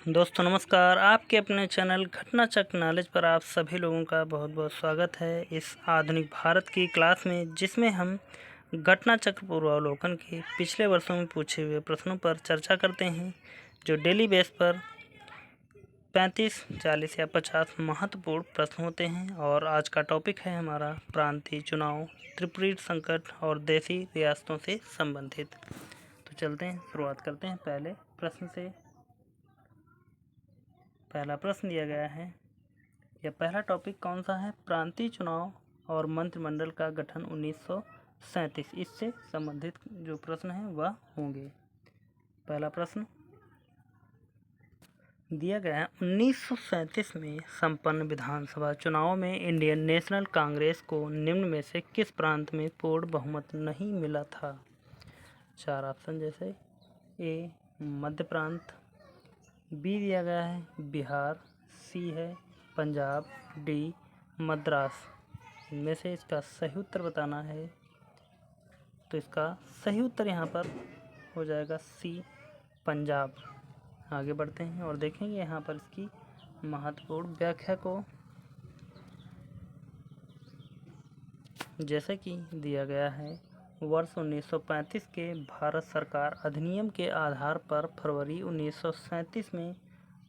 दोस्तों नमस्कार। आपके अपने चैनल घटना चक्र नॉलेज पर आप सभी लोगों का बहुत बहुत स्वागत है इस आधुनिक भारत की क्लास में, जिसमें हम घटना चक्र पूर्वावलोकन के पिछले वर्षों में पूछे हुए प्रश्नों पर चर्चा करते हैं, जो डेली बेस पर 35, 40 या 50 महत्वपूर्ण प्रश्न होते हैं। और आज का टॉपिक है हमारा प्रांतीय चुनाव, त्रिपुरी संकट और देशी रियासतों से संबंधित। तो चलते हैं, शुरुआत करते हैं पहले प्रश्न से। पहला प्रश्न दिया गया है, यह पहला टॉपिक कौन सा है? प्रांतीय चुनाव और मंत्रिमंडल का गठन 1937। इससे संबंधित जो प्रश्न हैं वह होंगे। पहला प्रश्न दिया गया है, 1937 में संपन्न विधानसभा चुनाव में इंडियन नेशनल कांग्रेस को निम्न में से किस प्रांत में पूर्ण बहुमत नहीं मिला था? चार ऑप्शन जैसे ए मध्य प्रांत, बी दिया गया है बिहार, सी है पंजाब, डी मद्रास। इनमें से इसका सही उत्तर बताना है। तो इसका सही उत्तर यहाँ पर हो जाएगा सी पंजाब। आगे बढ़ते हैं और देखेंगे यहाँ पर इसकी महत्वपूर्ण व्याख्या को। जैसे कि दिया गया है, वर्ष 1935 के भारत सरकार अधिनियम के आधार पर फरवरी 1937 में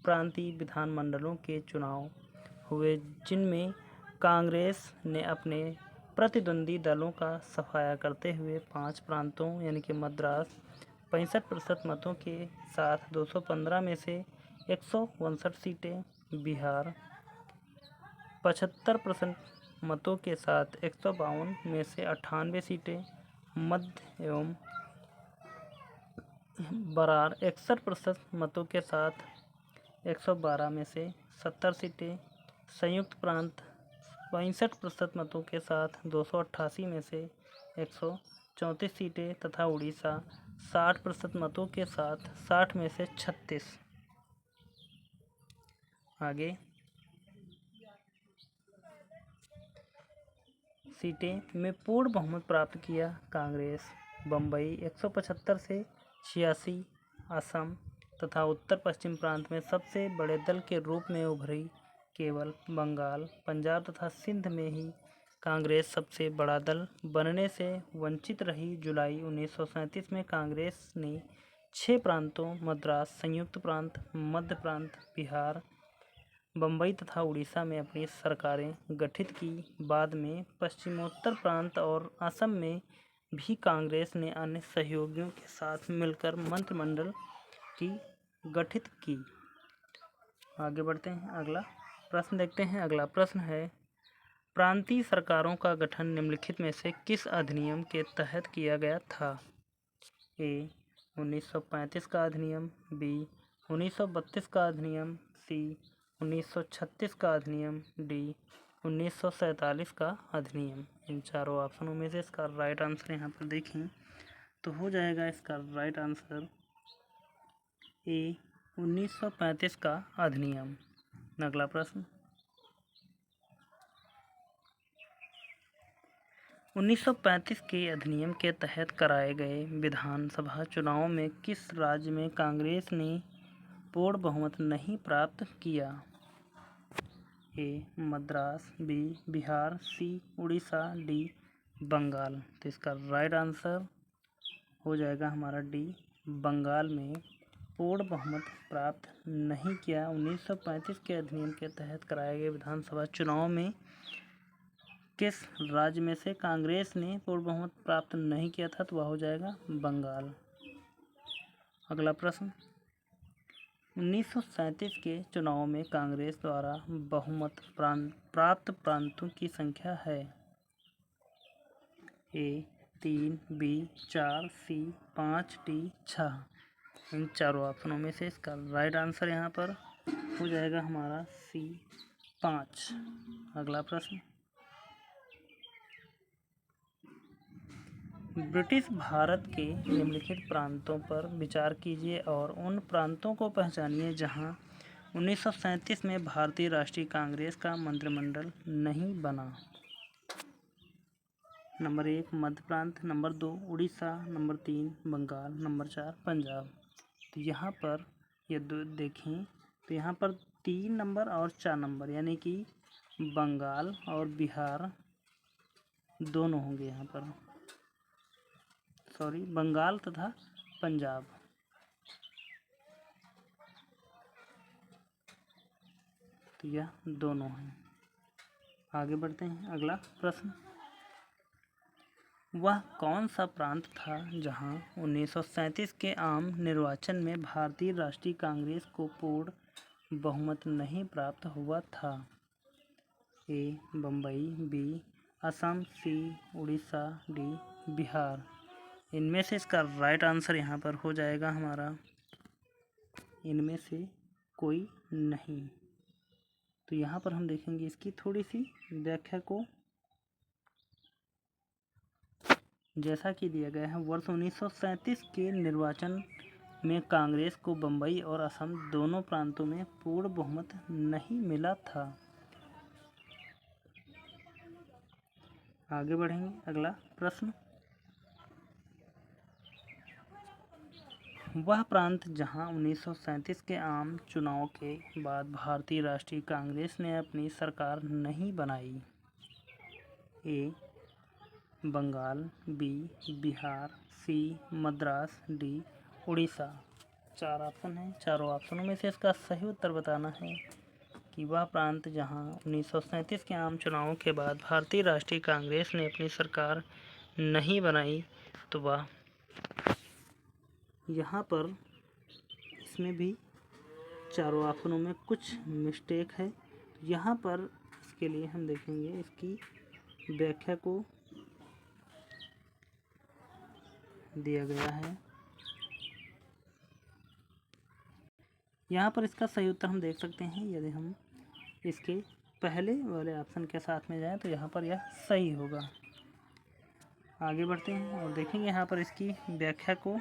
प्रांतीय विधानमंडलों के चुनाव हुए, जिनमें कांग्रेस ने अपने प्रतिद्वंदी दलों का सफाया करते हुए 5 प्रांतों यानी कि मद्रास 65% मतों के साथ 215 में से 159 सीटें, बिहार 75% मतों के साथ 152 में से 98 सीटें, मध्य एवं बरार 61% मतों के साथ 112 में से 70 सीटें, संयुक्त प्रांत 65% मतों के साथ 288 में से 134 सीटें तथा उड़ीसा 60% मतों के साथ 60 में से 36। आगे सीटें में पूर्ण बहुमत प्राप्त किया कांग्रेस। बम्बई 175 से 86, असम तथा उत्तर पश्चिम प्रांत में सबसे बड़े दल के रूप में उभरी। केवल बंगाल, पंजाब तथा सिंध में ही कांग्रेस सबसे बड़ा दल बनने से वंचित रही। जुलाई 1937 में कांग्रेस ने 6 प्रांतों मद्रास, संयुक्त प्रांत, मध्य प्रांत, बिहार, बम्बई तथा उड़ीसा में अपनी सरकारें गठित की। बाद में पश्चिमोत्तर प्रांत और असम में भी कांग्रेस ने अन्य सहयोगियों के साथ मिलकर मंत्रिमंडल की गठित की। आगे बढ़ते हैं, अगला प्रश्न देखते हैं। अगला प्रश्न है, प्रांतीय सरकारों का गठन निम्नलिखित में से किस अधिनियम के तहत किया गया था? ए 1935 का अधिनियम, बी 1932 का अधिनियम, सी 1936 का अधिनियम, डी 1947 का अधिनियम। इन चारों ऑप्शनों में से इसका राइट आंसर यहाँ पर देखें तो हो जाएगा इसका राइट आंसर ए 1935 का अधिनियम। अगला प्रश्न, 1935 के अधिनियम के तहत कराए गए विधानसभा चुनाव में किस राज्य में कांग्रेस ने पूर्ण बहुमत नहीं प्राप्त किया? ए मद्रास, बी बिहार, सी उड़ीसा, डी बंगाल। तो इसका राइट आंसर हो जाएगा हमारा डी बंगाल में पूर्ण बहुमत प्राप्त नहीं किया। 1935 के अधिनियम के तहत कराए गए विधानसभा चुनाव में किस राज्य में से कांग्रेस ने पूर्ण बहुमत प्राप्त नहीं किया था? तो वह हो जाएगा बंगाल। अगला प्रश्न, 1937 के चुनाव में कांग्रेस द्वारा बहुमत प्राप्त प्रांतों की संख्या है? ए 3, बी 4, सी 5, डी 6। इन चारों ऑप्शनों में से इसका राइट आंसर यहाँ पर हो जाएगा हमारा सी 5। अगला प्रश्न, ब्रिटिश भारत के निम्नलिखित प्रांतों पर विचार कीजिए और उन प्रांतों को पहचानिए जहां 1937 में भारतीय राष्ट्रीय कांग्रेस का मंत्रिमंडल नहीं बना। Number 1 Madhya Prant, number 2 Orissa, number 3 Bengal, number 4 Punjab. तो यहाँ पर ये दो देखें तो यहाँ पर 3 नंबर और 4 नंबर यानी कि बंगाल और बिहार दोनों होंगे यहाँ पर, सॉरी बंगाल तथा पंजाब। तो यह दोनों हैं। आगे बढ़ते हैं, अगला प्रश्न। वह कौन सा प्रांत था जहां 1937 के आम निर्वाचन में भारतीय राष्ट्रीय कांग्रेस को पूर्ण बहुमत नहीं प्राप्त हुआ था? ए बम्बई, बी असम, सी उड़ीसा, डी बिहार। इनमें से इसका राइट आंसर यहाँ पर हो जाएगा हमारा इनमें से कोई नहीं। तो यहाँ पर हम देखेंगे इसकी थोड़ी सी व्याख्या को। जैसा कि दिया गया है, वर्ष 1937 के निर्वाचन में कांग्रेस को बम्बई और असम दोनों प्रांतों में पूर्ण बहुमत नहीं मिला था। आगे बढ़ेंगे, अगला प्रश्न। वह प्रांत जहां 1937 के आम चुनाव के बाद भारतीय राष्ट्रीय कांग्रेस ने अपनी सरकार नहीं बनाई। ए बंगाल, बी बिहार, सी मद्रास, डी उड़ीसा। 4 ऑप्शन हैं। चारों ऑप्शनों में से इसका सही उत्तर बताना है कि वह प्रांत जहां 1937 के आम चुनावों के बाद भारतीय राष्ट्रीय कांग्रेस ने अपनी सरकार नहीं बनाई। तो वह यहाँ पर इसमें भी चारों ऑप्शनों में कुछ मिस्टेक है। यहाँ पर इसके लिए हम देखेंगे इसकी व्याख्या को दिया गया है। यहाँ पर इसका सही उत्तर हम देख सकते हैं। यदि हम इसके पहले वाले ऑप्शन के साथ में जाएं तो यहाँ पर यह सही होगा। आगे बढ़ते हैं और देखेंगे यहाँ पर इसकी व्याख्या को।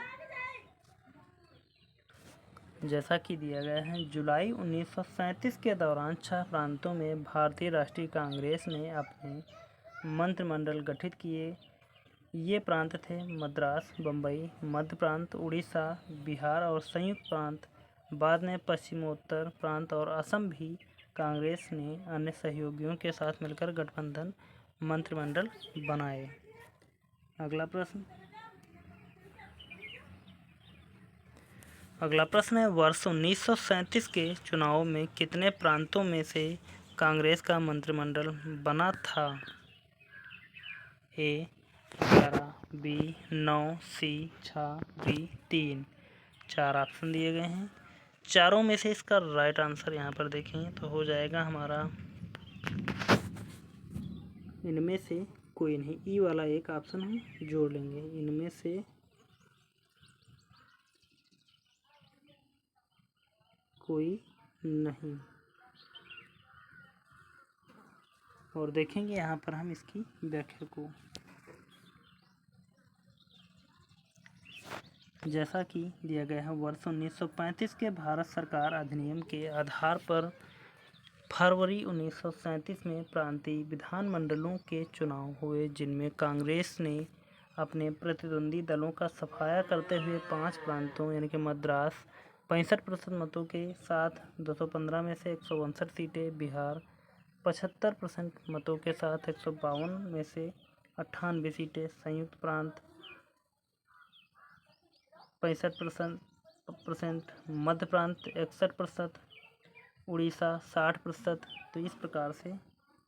जैसा कि दिया गया है, जुलाई 1937 के दौरान 6 प्रांतों में भारतीय राष्ट्रीय कांग्रेस ने अपने मंत्रिमंडल गठित किए। ये प्रांत थे मद्रास, बम्बई, मध्य प्रांत, उड़ीसा, बिहार और संयुक्त प्रांत। बाद में पश्चिमोत्तर प्रांत और असम भी कांग्रेस ने अन्य सहयोगियों के साथ मिलकर गठबंधन मंत्रिमंडल बनाए। अगला प्रश्न है, वर्ष 1937 के चुनाव में कितने प्रांतों में से कांग्रेस का मंत्रिमंडल बना था? ए 11, बी 9, सी 6, डी 3। 4 ऑप्शन दिए गए हैं। चारों में से इसका राइट आंसर यहाँ पर देखेंगे तो हो जाएगा हमारा इनमें से कोई नहीं। ई वाला एक ऑप्शन हम जोड़ लेंगे, इनमें से कोई नहीं। और देखेंगे यहाँ पर हम इसकी व्याख्या को। जैसा कि दिया गया है, वर्ष 1935 के भारत सरकार अधिनियम के आधार पर फरवरी 1937 में प्रांतीय विधानमंडलों के चुनाव हुए, जिनमें कांग्रेस ने अपने प्रतिद्वंदी दलों का सफाया करते हुए 5 प्रांतों यानी कि मद्रास 65% मतों के साथ 215 में से 162 सीटें, बिहार 75% मतों के साथ 152 में से 98 सीटें, संयुक्त प्रांत 65%, मध्य प्रांत 61%, उड़ीसा 60%। तो इस प्रकार से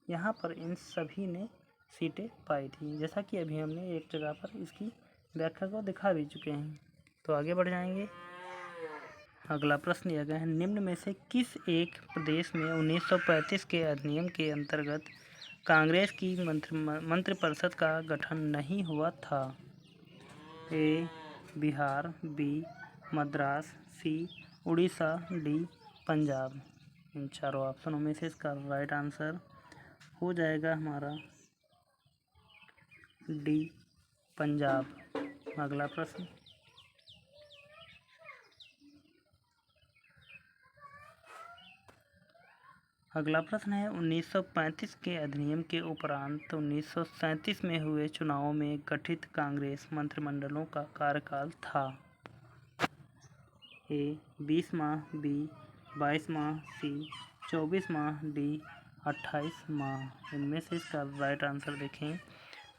यहाँ पर इन सभी ने सीटें पाई थी, जैसा कि अभी हमने एक जगह पर इसकी व्याख्या को दिखा भी चुके हैं। तो आगे बढ़ जाएंगे। अगला प्रश्न दिया गया है, निम्न में से किस एक प्रदेश में 1935 के अधिनियम के अंतर्गत कांग्रेस की मंत्रिपरिषद का गठन नहीं हुआ था? ए बिहार, बी मद्रास, सी उड़ीसा, डी पंजाब। इन चारों ऑप्शनों में से इसका राइट आंसर हो जाएगा हमारा डी पंजाब। अगला प्रश्न। अगला प्रश्न है, 1935 के अधिनियम के उपरांत 1937 में हुए चुनावों में गठित कांग्रेस मंत्रिमंडलों का कार्यकाल था? ए 20 माह, बी 22 माह, सी 24 माह, डी 28 माह। इनमें से इसका राइट आंसर देखें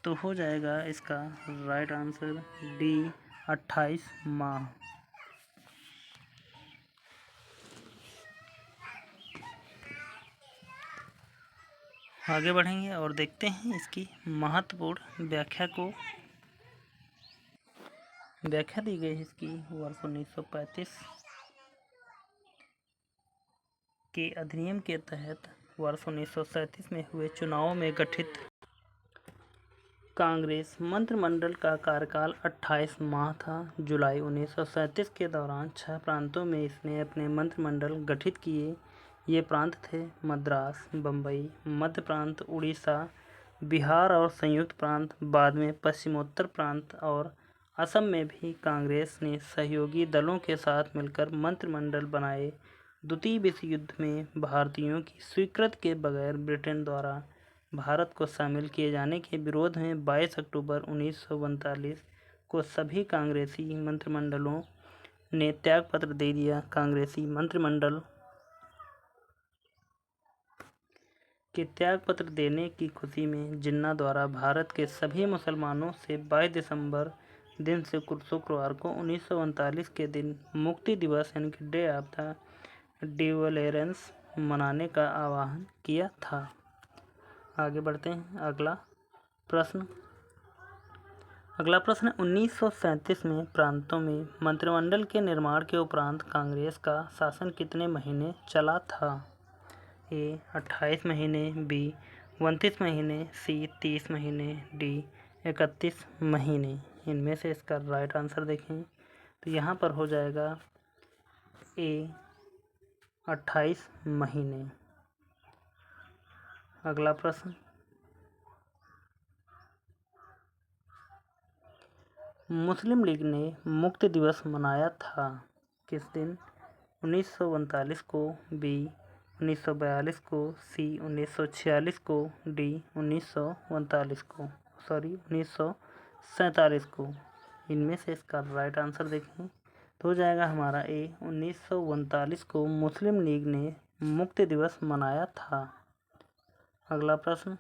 तो हो जाएगा इसका राइट आंसर डी 28 माह। आगे बढ़ेंगे और देखते हैं इसकी महत्वपूर्ण व्याख्या को। व्याख्या दी गई है इसकी वर्ष 1935 के अधिनियम के तहत वर्ष 1937 में हुए चुनावों में गठित कांग्रेस मंत्रिमंडल का कार्यकाल 28 माह था। जुलाई 1937 के दौरान 6 प्रांतों में इसने अपने मंत्रिमंडल गठित किए। ये प्रांत थे मद्रास, बम्बई, मध्य प्रांत, उड़ीसा, बिहार और संयुक्त प्रांत। बाद में पश्चिमोत्तर प्रांत और असम में भी कांग्रेस ने सहयोगी दलों के साथ मिलकर मंत्रिमंडल बनाए। द्वितीय विश्व युद्ध में भारतीयों की स्वीकृति के बगैर ब्रिटेन द्वारा भारत को शामिल किए जाने के विरोध में 22 अक्टूबर 1939 को सभी कांग्रेसी मंत्रिमंडलों ने त्यागपत्र दे दिया। कांग्रेसी मंत्रिमंडल के त्यागपत्र देने की खुशी में जिन्ना द्वारा भारत के सभी मुसलमानों से 22 दिसंबर दिन से शुक्रवार को 1939 के दिन मुक्ति दिवस यानी कि डे ऑफ द डिलीवरेंस मनाने का आह्वान किया था। आगे बढ़ते हैं। अगला प्रश्न 1937 में प्रांतों में मंत्रिमंडल के निर्माण के उपरांत कांग्रेस का शासन कितने महीने चला था? ए 28 महीने, बी 29 महीने, सी 30 महीने, डी 31 महीने। इनमें से इसका राइट आंसर देखें तो यहाँ पर हो जाएगा ए 28 महीने। अगला प्रश्न मुस्लिम लीग ने मुक्ति दिवस मनाया था किस दिन? 1939 को, बी 1942 को, सी 1946 को, डी 1947 को। इनमें से इसका राइट आंसर देखें तो हो जाएगा हमारा ए 1939 को मुस्लिम लीग ने मुक्ति दिवस मनाया था। अगला प्रश्न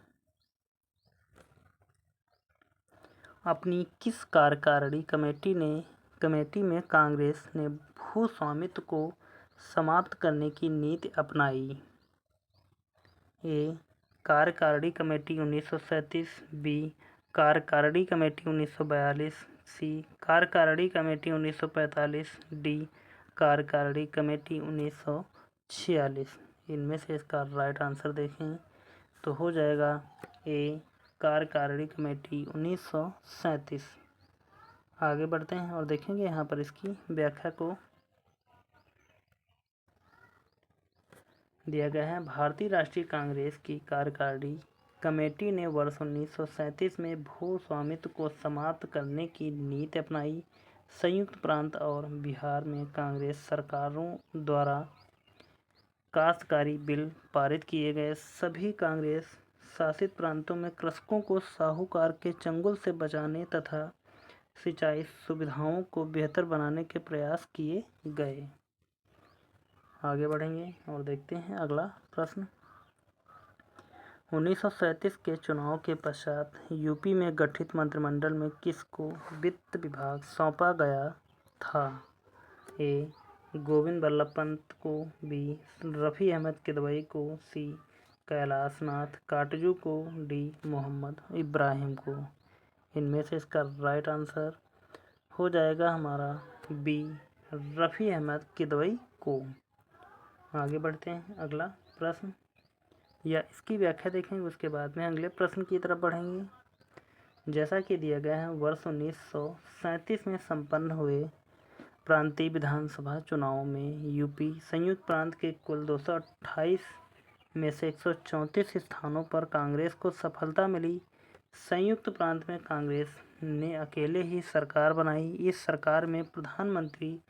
अपनी किस कार्यकारिणी कमेटी में कांग्रेस ने भू स्वामित्व को समाप्त करने की नीति अपनाई? ए कार्यकारिणी कमेटी 1937, बी कार्यकारिणी कमेटी 1942, सी कार्यकारिणी कमेटी 1945, डी कार्यकारिणी कमेटी 1946। इनमें से इसका राइट आंसर देखें तो हो जाएगा ए कार्यकारिणी कमेटी 1937। आगे बढ़ते हैं और देखेंगे यहाँ पर इसकी व्याख्या को। दिया गया है भारतीय राष्ट्रीय कांग्रेस की कार्यकारिणी कमेटी ने वर्ष 1937 में भू स्वामित्व को समाप्त करने की नीति अपनाई। संयुक्त प्रांत और बिहार में कांग्रेस सरकारों द्वारा काश्तकारी बिल पारित किए गए। सभी कांग्रेस शासित प्रांतों में कृषकों को साहूकार के चंगुल से बचाने तथा सिंचाई सुविधाओं को बेहतर बनाने के प्रयास किए गए। आगे बढ़ेंगे और देखते हैं अगला प्रश्न 1937 के चुनाव के पश्चात यूपी में गठित मंत्रिमंडल में किसको वित्त विभाग सौंपा गया था? ए गोविंद बल्लभ पंत को, बी रफ़ी अहमद किदवई को, सी कैलाश नाथ काटजू को, डी मोहम्मद इब्राहिम को। इनमें से इसका राइट आंसर हो जाएगा हमारा बी रफ़ी अहमद किदवई को। आगे बढ़ते हैं। अगला प्रश्न या इसकी व्याख्या देखेंगे, उसके बाद में अगले प्रश्न की तरफ बढ़ेंगे। जैसा कि दिया गया है वर्ष 1937 में संपन्न हुए प्रांतीय विधानसभा चुनावों में यूपी संयुक्त प्रांत के कुल 228 में से 134 स्थानों पर कांग्रेस को सफलता मिली। संयुक्त प्रांत में कांग्रेस ने अकेले ही सरकार बनाई। इस सरकार में प्रधानमंत्री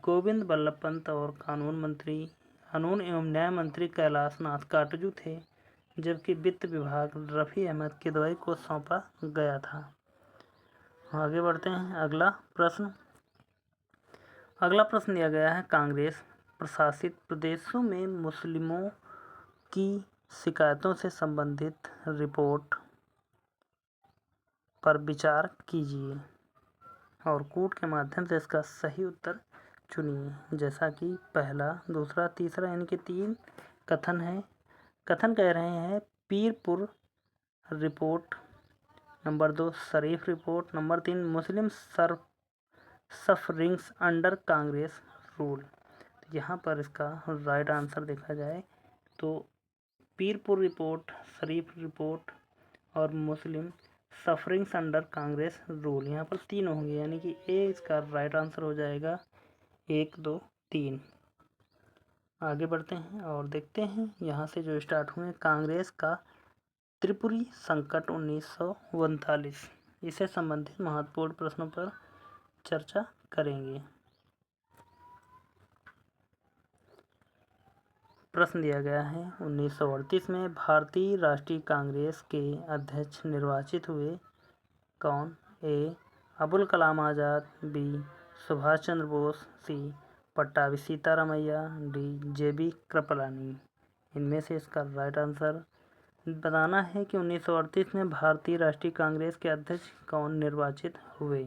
गोविंद बल्लभ पंत और कानून एवं न्याय मंत्री कैलाश नाथ काटजू थे, जबकि वित्त विभाग रफ़ी अहमद किदवई को सौंपा गया था। आगे बढ़ते हैं। अगला प्रश्न दिया गया है कांग्रेस प्रशासित प्रदेशों में मुस्लिमों की शिकायतों से संबंधित रिपोर्ट पर विचार कीजिए और कूट के माध्यम से इसका सही उत्तर चुनिए। जैसा कि पहला, दूसरा, तीसरा यानी कि 3 कथन है। कथन कह रहे हैं Pirpur report, number 2 Sharif report, number 3 Muslim sufferings under Congress rule. तो यहाँ पर इसका राइट आंसर देखा जाए तो पीरपुर रिपोर्ट, शरीफ रिपोर्ट और मुस्लिम सफरिंग्स अंडर कांग्रेस रूल, यहाँ पर 3 होंगे, यानी कि ए इसका राइट आंसर हो जाएगा। 1, 2, 3। आगे बढ़ते हैं और देखते हैं यहाँ से जो स्टार्ट हुए कांग्रेस का त्रिपुरी संकट 1939, इससे संबंधित महत्वपूर्ण प्रश्नों पर चर्चा करेंगे। प्रश्न दिया गया है 1938 में भारतीय राष्ट्रीय कांग्रेस के अध्यक्ष निर्वाचित हुए कौन? ए अबुल कलाम आज़ाद, बी सुभाष चंद्र बोस, सी पट्टाभी सीतारामैया, डी जेबी कृपलानी। इनमें से इसका राइट आंसर बताना है कि 1938 में भारतीय राष्ट्रीय कांग्रेस के अध्यक्ष कौन निर्वाचित हुए।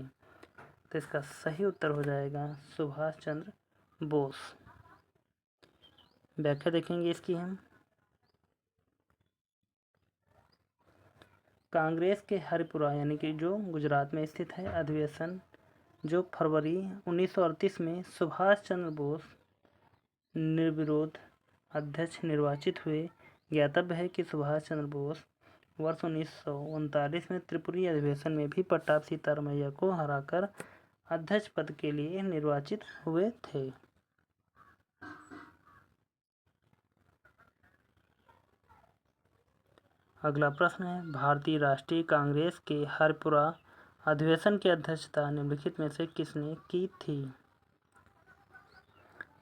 तो इसका सही उत्तर हो जाएगा सुभाष चंद्र बोस। व्याख्या देखेंगे इसकी हम। कांग्रेस के हरिपुरा यानी कि जो गुजरात में स्थित है अधिवेशन जो फरवरी 1938 में सुभाष चंद्र बोस निर्विरोध अध्यक्ष निर्वाचित हुए। ज्ञातव्य है कि सुभाष चंद्र बोस वर्ष 1939 में त्रिपुरी अधिवेशन में भी पट्टाभी सीतारामैया को हराकर अध्यक्ष पद के लिए निर्वाचित हुए थे। अगला प्रश्न है भारतीय राष्ट्रीय कांग्रेस के हरिपुरा अधिवेशन की अध्यक्षता निम्नलिखित में से किसने की थी?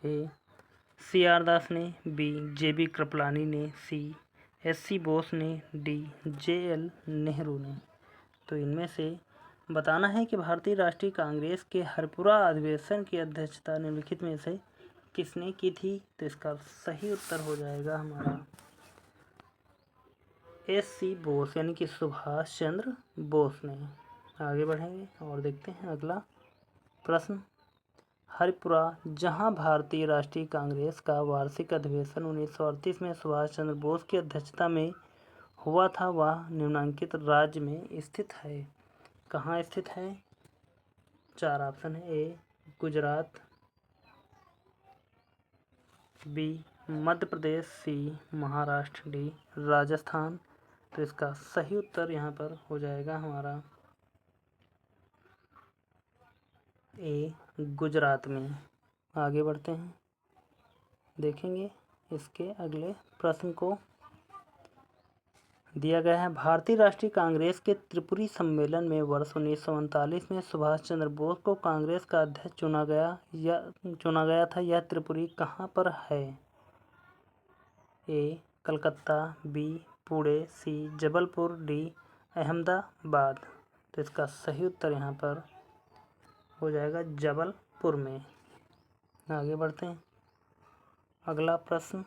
ए CR दास ने, बी जेबी कृपलानी ने, सी SC बोस ने, डी JL नेहरू ने। तो इनमें से बताना है कि भारतीय राष्ट्रीय कांग्रेस के हरिपुरा अधिवेशन की अध्यक्षता निम्नलिखित में से किसने की थी? तो इसका सही उत्तर हो जाएगा हमारा SC बोस यानी कि सुभाष चंद्र बोस ने। आगे बढ़ेंगे और देखते हैं अगला प्रश्न। हरिपुरा जहां भारतीय राष्ट्रीय कांग्रेस का वार्षिक अधिवेशन 1938 में सुभाष चंद्र बोस की अध्यक्षता में हुआ था, वह निम्नलिखित राज्य में स्थित है। कहाँ स्थित है? 4 ऑप्शन है। ए गुजरात, बी मध्य प्रदेश, सी महाराष्ट्र, डी राजस्थान। तो इसका सही उत्तर यहाँ पर हो जाएगा हमारा ए गुजरात में। आगे बढ़ते हैं, देखेंगे इसके अगले प्रश्न को। दिया गया है भारतीय राष्ट्रीय कांग्रेस के त्रिपुरी सम्मेलन में वर्ष 1939 में सुभाष चंद्र बोस को कांग्रेस का अध्यक्ष चुना गया था। यह त्रिपुरी कहाँ पर है? ए कलकत्ता, बी पुणे, सी जबलपुर, डी अहमदाबाद। तो इसका सही उत्तर यहाँ पर हो जाएगा जबलपुर में। आगे बढ़ते हैं, अगला प्रश्न।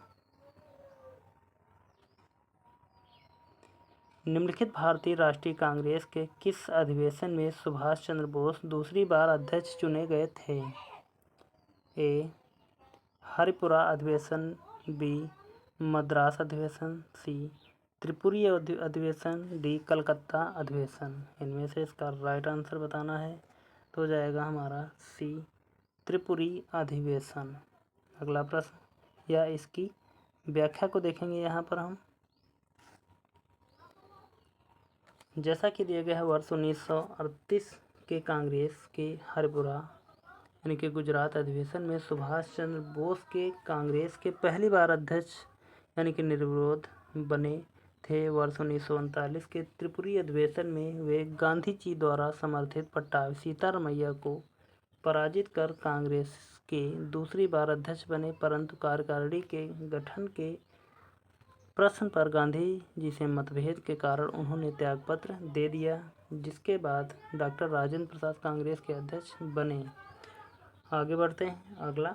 निम्नलिखित भारतीय राष्ट्रीय कांग्रेस के किस अधिवेशन में सुभाष चंद्र बोस दूसरी बार अध्यक्ष चुने गए थे? ए हरिपुरा अधिवेशन, बी मद्रास अधिवेशन, सी त्रिपुरी अधिवेशन, डी कलकत्ता अधिवेशन। इनमें से इसका राइट आंसर बताना है तो हो जाएगा हमारा सी त्रिपुरी अधिवेशन। अगला प्रश्न या इसकी व्याख्या को देखेंगे यहाँ पर हम। जैसा कि दिया गया है वर्ष 1938 के कांग्रेस के हरिपुरा यानी कि गुजरात अधिवेशन में सुभाष चंद्र बोस के कांग्रेस के पहली बार अध्यक्ष यानी कि निर्विरोध बने थे। वर्ष 1939 के त्रिपुरी अधिवेशन में वे गांधी जी द्वारा समर्थित पट्टाभी सीतारामैया को पराजित कर कांग्रेस के दूसरी बार अध्यक्ष बने, परंतु कार्यकारिणी के गठन के प्रश्न पर गांधी जी से मतभेद के कारण उन्होंने त्यागपत्र दे दिया, जिसके बाद डॉक्टर राजेंद्र प्रसाद कांग्रेस के अध्यक्ष बने। आगे बढ़ते हैं, अगला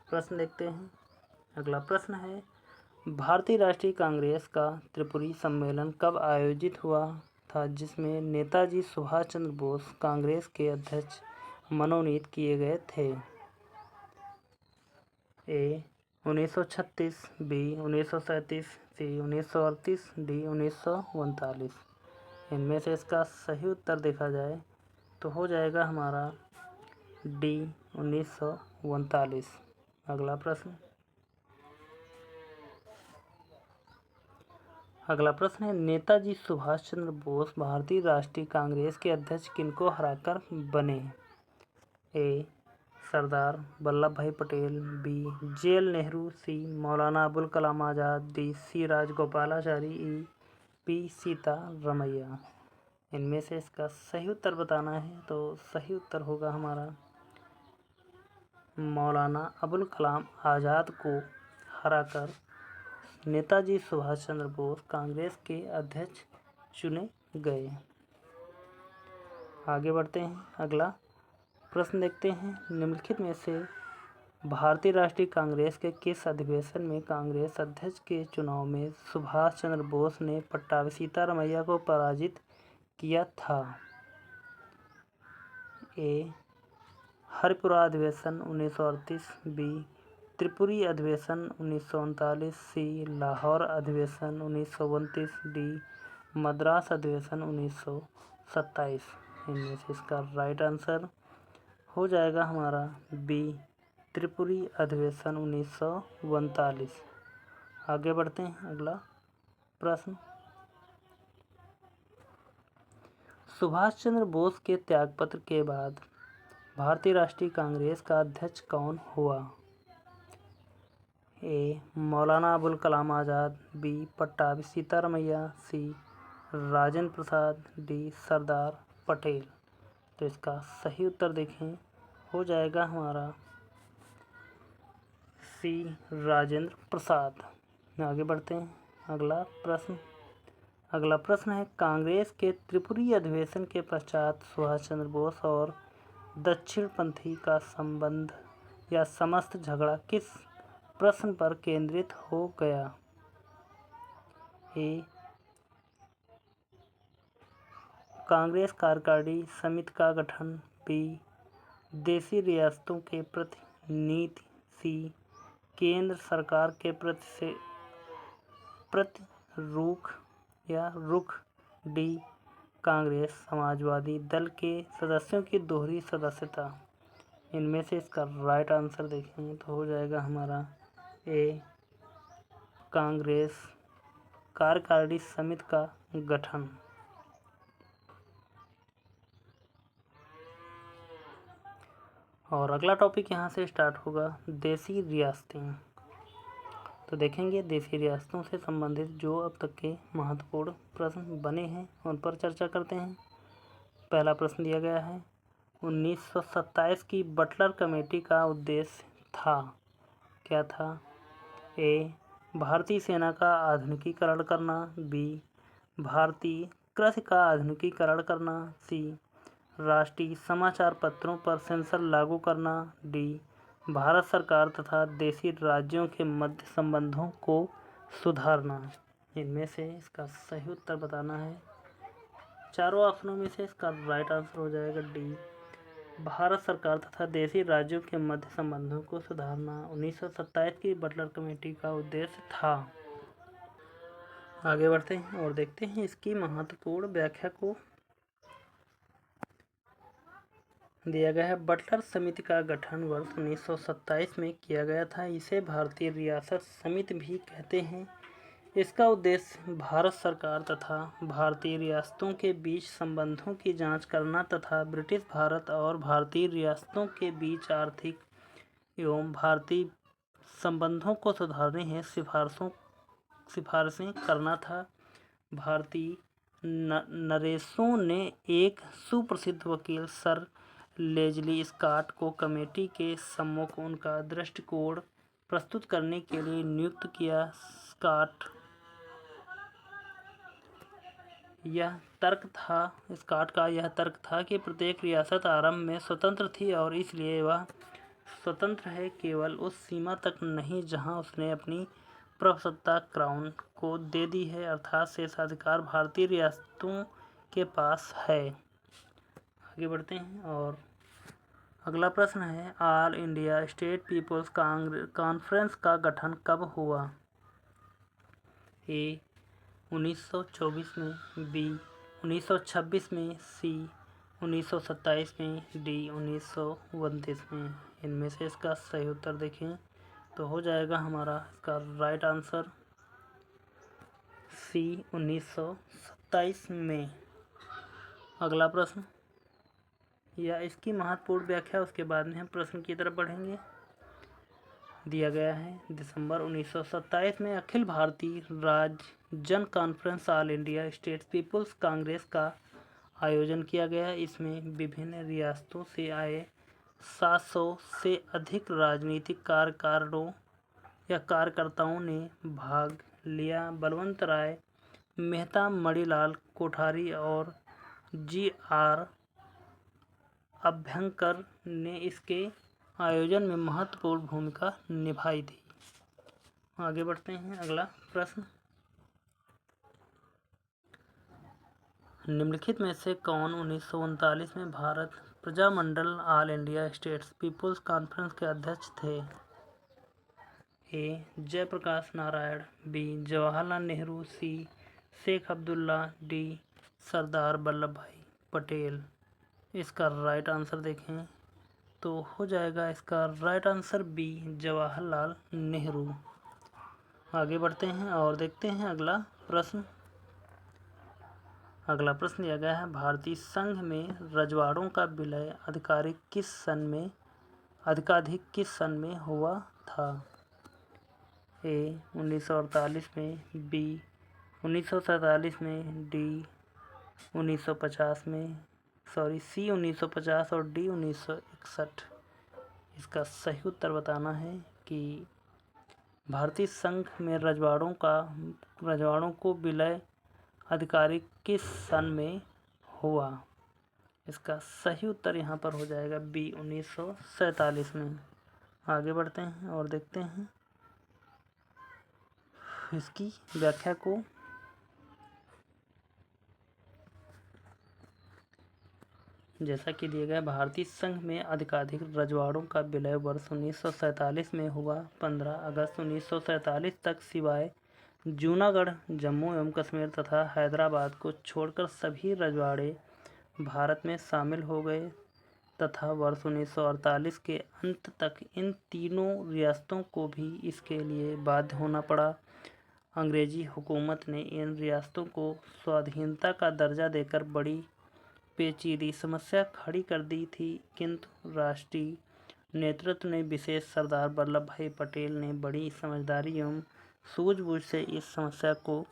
प्रश्न देखते हैं। अगला प्रश्न है, भारतीय राष्ट्रीय कांग्रेस का त्रिपुरी सम्मेलन कब आयोजित हुआ था, जिसमें नेताजी सुभाष चंद्र बोस कांग्रेस के अध्यक्ष मनोनीत किए गए थे? ए 1936, बी 1937, सी 1938, डी 1939। इनमें से इसका सही उत्तर देखा जाए तो हो जाएगा हमारा डी 1939। अगला प्रश्न है, नेताजी सुभाष चंद्र बोस भारतीय राष्ट्रीय कांग्रेस के अध्यक्ष किनको हराकर बने? ए Sardar Vallabh Bhai Patel, B JL Nehru, C Maulana Abul Kalam Azad, D C Rajagopalachari, E P Sitaramayya. इनमें से इसका सही उत्तर बताना है तो सही उत्तर होगा हमारा मौलाना अबुल कलाम आज़ाद को हराकर नेताजी सुभाष चंद्र बोस कांग्रेस के अध्यक्ष चुने गए। आगे बढ़ते हैं। अगला प्रश्न देखते हैं, निम्नलिखित में से भारतीय राष्ट्रीय कांग्रेस के किस अधिवेशन में कांग्रेस अध्यक्ष के चुनाव में सुभाष चंद्र बोस ने पट्टाभी सीतारमैया को पराजित किया था? ए हरिपुरा अधिवेशन 1938, बी त्रिपुरी अधिवेशन 1939, सी लाहौर अधिवेशन 1929, डी मद्रास अधिवेशन 1927। इनमें से इसका राइट आंसर हो जाएगा हमारा बी त्रिपुरी अधिवेशन 1939। आगे बढ़ते हैं। अगला प्रश्न, सुभाष चंद्र बोस के त्यागपत्र के बाद भारतीय राष्ट्रीय कांग्रेस का अध्यक्ष कौन हुआ? ए मौलाना अबुल कलाम आज़ाद, बी पट्टाभी सीतारमैया, सी राजेंद्र प्रसाद, डी सरदार पटेल। तो इसका सही उत्तर देखें हो जाएगा हमारा सी राजेंद्र प्रसाद। आगे बढ़ते हैं। अगला प्रश्न है, कांग्रेस के त्रिपुरी अधिवेशन के पश्चात सुभाष चंद्र बोस और दक्षिणपंथी का संबंध या समस्त झगड़ा किस प्रश्न पर केंद्रित हो गया? ए कांग्रेस कार्यकारिणी समिति का गठन, बी देशी रियासतों के प्रति नीति, सी केंद्र सरकार के प्रति रुख, डी कांग्रेस समाजवादी दल के सदस्यों की दोहरी सदस्यता। इनमें से इसका राइट आंसर देखेंगे तो हो जाएगा हमारा ए कांग्रेस कार्यकारिणी समिति का गठन। और अगला टॉपिक यहाँ से स्टार्ट होगा, देशी रियासतें। तो देखेंगे देशी रियासतों से संबंधित जो अब तक के महत्वपूर्ण प्रश्न बने हैं उन पर चर्चा करते हैं। पहला प्रश्न दिया गया है, 1927 की बटलर कमेटी का उद्देश्य था, क्या था? ए भारतीय सेना का आधुनिकीकरण करना, बी भारतीय कृषि का आधुनिकीकरण करना, सी राष्ट्रीय समाचार पत्रों पर सेंसर लागू करना, डी भारत सरकार तथा देशी राज्यों के मध्य संबंधों को सुधारना। इनमें से इसका सही उत्तर बताना है। चारों ऑप्शनों में से इसका राइट आंसर हो जाएगा डी भारत सरकार तथा देशी राज्यों के मध्य संबंधों को सुधारना 1927 की बटलर कमेटी का उद्देश्य था। आगे बढ़ते हैं और देखते हैं इसकी महत्वपूर्ण व्याख्या को। दिया गया है, बटलर समिति का गठन वर्ष 1927 में किया गया था। इसे भारतीय रियासत समिति भी कहते हैं। इसका उद्देश्य भारत सरकार तथा भारतीय रियासतों के बीच संबंधों की जांच करना तथा ब्रिटिश भारत और भारतीय रियासतों के बीच आर्थिक एवं भारतीय संबंधों को सुधारने हेतु सिफारिशें करना था। भारतीय नरेशों ने एक सुप्रसिद्ध वकील सर लेजली स्कॉट को कमेटी के सम्मुख उनका दृष्टिकोण प्रस्तुत करने के लिए नियुक्त किया। स्कॉट का यह तर्क था कि प्रत्येक रियासत आरंभ में स्वतंत्र थी और इसलिए वह स्वतंत्र है केवल उस सीमा तक नहीं जहां उसने अपनी प्रभुसत्ता क्राउन को दे दी है, अर्थात शेषाधिकार भारतीय रियासतों के पास है। आगे बढ़ते हैं और अगला प्रश्न है, all India state peoples conference का गठन कब हुआ? ए 1924 में, बी 1926 में, सी 1927 में, डी 1929 में। इनमें से इसका सही उत्तर देखें तो हो जाएगा हमारा इसका राइट आंसर सी 1927 में। अगला प्रश्न या इसकी महत्वपूर्ण व्याख्या, उसके बाद में हम प्रश्न की तरफ बढ़ेंगे। दिया गया है, दिसंबर 1927 में अखिल भारतीय राज्य जन conference all India state peoples congress का आयोजन किया गया। इसमें विभिन्न रियासतों से आए 700 से अधिक राजनीतिक कार्यकारियों या कार्यकर्ताओं ने भाग लिया। बलवंत राय मेहता, मणिलाल कोठारी और जी.आर. अभ्यंकर ने इसके आयोजन में महत्वपूर्ण भूमिका निभाई थी। आगे बढ़ते हैं। अगला प्रश्न, निम्नलिखित में से कौन 1939 में Bharat Prajamandal all India states peoples conference के अध्यक्ष थे? A Jayaprakash Narayan, B Jawaharlal Nehru, C Sheikh Abdullah, D Sardar Vallabh Bhai Patel. इसका राइट आंसर देखें तो हो जाएगा इसका right answer B Jawaharlal Nehru. आगे बढ़ते हैं और देखते हैं अगला प्रश्न। अगला प्रश्न दिया गया है, भारतीय संघ में रजवाड़ों का विलय अधिकाधिक किस सन में हुआ था? ए 1948 में, बी 1947 में, डी 1950 में, सी 1950 और डी 1961। इसका सही उत्तर बताना है कि भारतीय संघ में रजवाड़ों को विलय आधिकारिक किस सन में हुआ? इसका सही उत्तर यहाँ पर हो जाएगा बी 1947 में। आगे बढ़ते हैं और देखते हैं इसकी व्याख्या को। जैसा कि दिया गया, भारतीय संघ में अधिकाधिक रजवाड़ों का विलय वर्ष 1947 में हुआ। 15 अगस्त 1947 तक सिवाय जूनागढ़, जम्मू एवं कश्मीर तथा हैदराबाद को छोड़कर सभी रजवाड़े भारत में शामिल हो गए तथा वर्ष 1948 के अंत तक इन तीनों रियासतों को भी इसके लिए बाध्य होना पड़ा। अंग्रेजी हुकूमत ने इन रियासतों को स्वाधीनता का दर्जा देकर बड़ी पेचीदी समस्या खड़ी कर दी थी, किंतु राष्ट्रीय नेतृत्व ने, विशेष सरदार वल्लभ भाई पटेल ने बड़ी समझदारी एवं सूझबूझ से इस समस्या को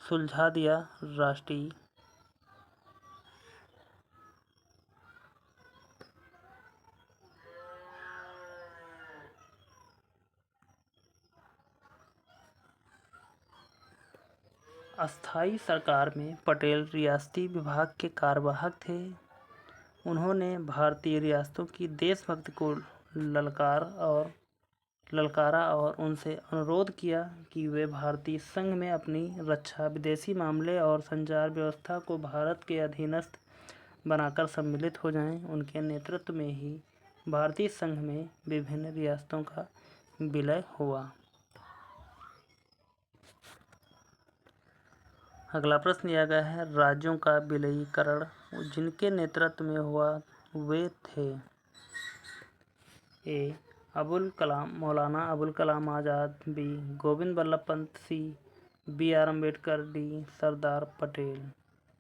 सुलझा दिया। राष्ट्रीय अस्थाई सरकार में पटेल रियासती विभाग के कार्यवाहक थे। उन्होंने भारतीय रियासतों की देशभक्ति को ललकारा और उनसे अनुरोध किया कि वे भारतीय संघ में अपनी रक्षा, विदेशी मामले और संचार व्यवस्था को भारत के अधीनस्थ बनाकर सम्मिलित हो जाएं। उनके नेतृत्व में ही भारतीय संघ में विभिन्न रियासतों का विलय हुआ। अगला प्रश्न दिया गया है, राज्यों का विलयीकरण जिनके नेतृत्व में हुआ वे थे? ए मौलाना अबुल कलाम आज़ाद, बी गोविंद वल्लभ पंत, सी बी.आर. अम्बेडकर, डी सरदार पटेल।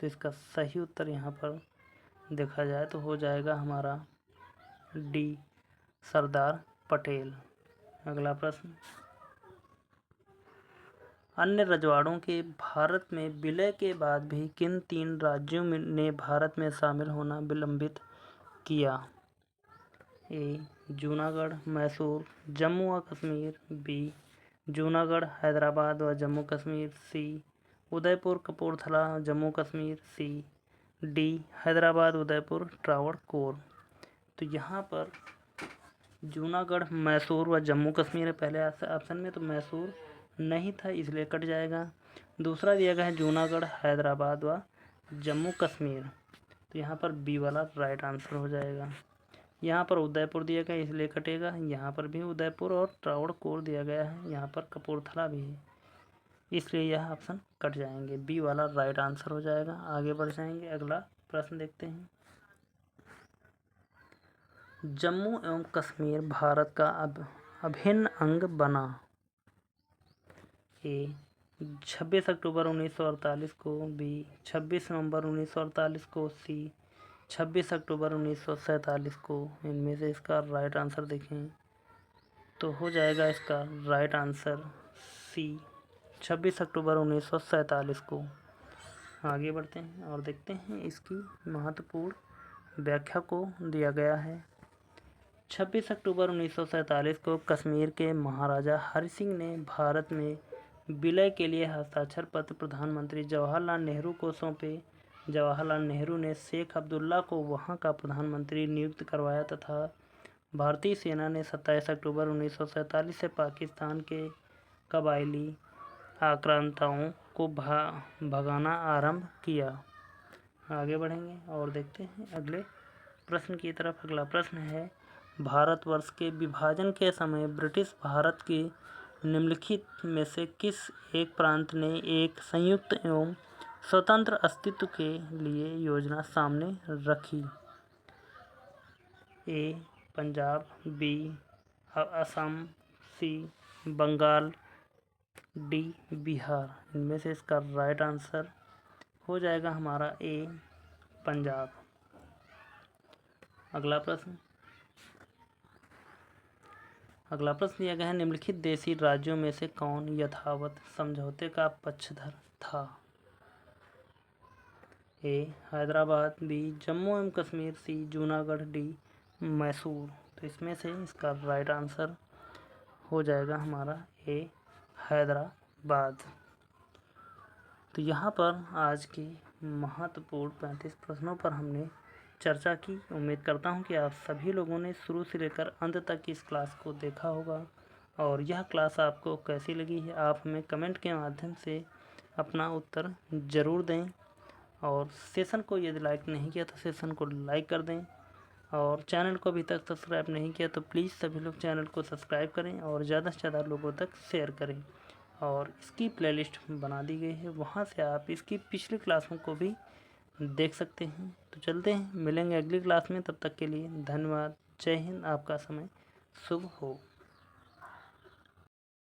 तो इसका सही उत्तर यहाँ पर देखा जाए तो हो जाएगा हमारा डी सरदार पटेल। अगला प्रश्न, अन्य रजवाड़ों के भारत में विलय के बाद भी किन तीन राज्यों ने भारत में शामिल होना विलंबित किया? ए जूनागढ़, मैसूर, जम्मू व कश्मीर, बी जूनागढ़, हैदराबाद व जम्मू कश्मीर, सी उदयपुर, कपूरथला, जम्मू कश्मीर, सी डी हैदराबाद, उदयपुर, ट्रावणकोर। तो यहाँ पर जूनागढ़, मैसूर व जम्मू कश्मीर है पहले ऑप्शन में, तो मैसूर नहीं था इसलिए कट जाएगा। दूसरा दिया गया है जूनागढ़, हैदराबाद व जम्मू कश्मीर, तो यहाँ पर बी वाला राइट आंसर हो जाएगा। यहाँ पर उदयपुर दिया गया इसलिए कटेगा, यहाँ पर भी उदयपुर और ट्रावणकोर दिया गया है, यहाँ पर कपूरथला भी है इसलिए यह ऑप्शन कट जाएंगे, बी वाला राइट आंसर हो जाएगा। आगे बढ़ जाएंगे, अगला प्रश्न देखते हैं। जम्मू एवं कश्मीर भारत का अभिन्न अंग बना। ए 26 अक्टूबर 1948 को, बी 26 नवंबर 1948 को, सी 26 अक्टूबर 1947 को। इनमें से इसका राइट आंसर देखें तो हो जाएगा इसका राइट आंसर सी 26 अक्टूबर 1947 को। आगे बढ़ते हैं और देखते हैं इसकी महत्वपूर्ण व्याख्या को दिया गया है। 26 अक्टूबर 1947 को कश्मीर के महाराजा हरि सिंह ने भारत में विलय के लिए हस्ताक्षर पत्र प्रधानमंत्री जवाहरलाल नेहरू को सौंपे। जवाहरलाल नेहरू ने शेख अब्दुल्ला को वहां का प्रधानमंत्री नियुक्त करवाया तथा भारतीय सेना ने 27 अक्टूबर 1947 से पाकिस्तान के कबायली आक्रांताओं को भगाना आरंभ किया। आगे बढ़ेंगे और देखते हैं अगले प्रश्न की तरफ। अगला प्रश्न है, भारतवर्ष के विभाजन के समय ब्रिटिश भारत के निम्नलिखित में से किस एक प्रांत ने एक संयुक्त एवं स्वतंत्र अस्तित्व के लिए योजना सामने रखी? ए पंजाब, बी असम, सी बंगाल, डी बिहार। इनमें से इसका राइट आंसर हो जाएगा हमारा ए पंजाब। अगला प्रश्न दिया गया है, निम्नलिखित देशी राज्यों में से कौन यथावत समझौते का पक्षधर था? ए हैदराबाद, बी जम्मू एवं कश्मीर, सी जूनागढ़, डी मैसूर। तो इसमें से इसका राइट आंसर हो जाएगा हमारा ए हैदराबाद। तो यहाँ पर आज की महत्वपूर्ण 35 प्रश्नों पर हमने चर्चा की। उम्मीद करता हूँ कि आप सभी लोगों ने शुरू से लेकर अंत तक इस क्लास को देखा होगा और यह क्लास आपको कैसी लगी है आप हमें कमेंट के माध्यम से अपना उत्तर ज़रूर दें। और सेशन को यदि लाइक नहीं किया तो सेशन को लाइक कर दें और चैनल को अभी तक सब्सक्राइब नहीं किया तो प्लीज़ सभी लोग चैनल को सब्सक्राइब करें और ज़्यादा से ज़्यादा लोगों तक शेयर करें। और इसकी प्लेलिस्ट बना दी गई है, वहाँ से आप इसकी पिछली क्लासों को भी देख सकते हैं। तो चलते हैं, मिलेंगे अगली क्लास में। तब तक के लिए धन्यवाद। जय हिंद। आपका समय शुभ हो।